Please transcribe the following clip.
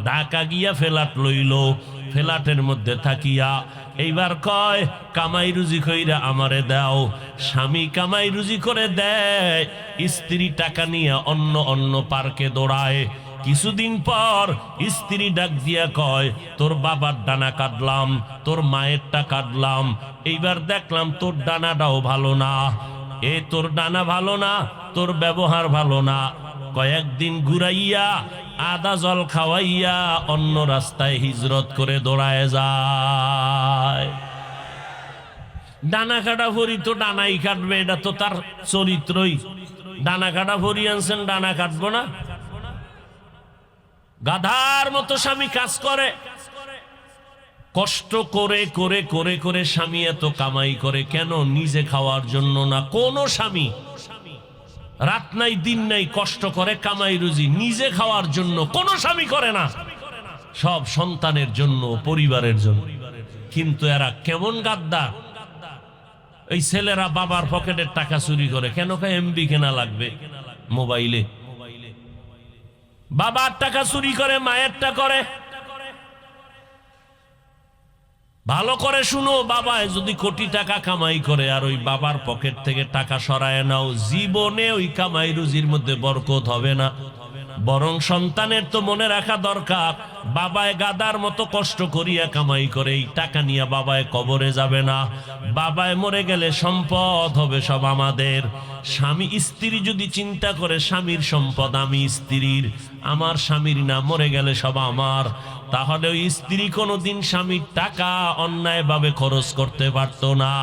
ঢাকা গিয়া ফ্ল্যাট লইল, ফ্ল্যাটের মধ্যে থাকিয়া এইবার কয় কামাই রুজি কইরা আমারে দাও। স্বামী কামাই রুজি করে দেয়, স্ত্রী টাকা নিয়ে অন্য অন্য পার্কে দৌড়ায়। কিছুদিন পর স্ত্রী ডাক দিয়া কয় তোর বাবার ডানা কাটলাম, তোর মায়েরটা কাটলাম, এইবার দেখলাম তোর ডানাটাও ভালো না। এ তোর ডানা ভালো না, তোর ব্যবহার ভালো না। কয়েকদিন ঘুরাইয়া আদা জল খাওয়াইয়া অন্য রাস্তায় হিজরত করে দৌড়ায় যায়। ডানা কাটা ভরি তো ডানাই কাটবে, এটা তো তার চরিত্রই। ডানা কাটা ভরি আনছেন, ডানা কাটবো না? গাধার মতো স্বামী কাজ করে, কষ্ট করে করে করে করে স্বামী এত কামাই করে কেন? নিজে খাওয়ার জন্য না। কোন স্বামী রাত নাই দিন নাই কষ্ট করে কামাই রুজি নিজে খাওয়ার জন্য কোন স্বামী করে না। সব সন্তানের জন্য, পরিবারের জন্য। কিন্তু এরা কেমন গাদ্দার! এই ছেলেরা বাবার পকেটের টাকা চুরি করে কেন? এমবি কেনা লাগবে মোবাইলে। বাবার টাকা চুরি করে, মায়েরটা করে। ভালো করে শুনো, বাবা যদি কোটি টাকা কামাই করে আর ওই বাবার পকেট থেকে টাকা সরায় নাও, জীবনে ওই কামাই রুজির মধ্যে বরকত হবে না। বরং সন্তানের তো মনে রাখা দরকার, বাবায় গাদার মতো কষ্ট করিয়া কামাই করে এই টাকা নিয়ে বাবায় কবরে যাবে না। বাবায় মরে গেলে সম্পদ হবে সব আমাদের। স্বামী স্ত্রী যদি চিন্তা করে স্বামীর সম্পদ আমি স্ত্রীর, আমার স্বামীর না, মরে গেলে সব আমার, তাহলে ওই স্ত্রী কোনোদিন স্বামীর টাকা অন্যায়ভাবে খরচ করতে পারতো না।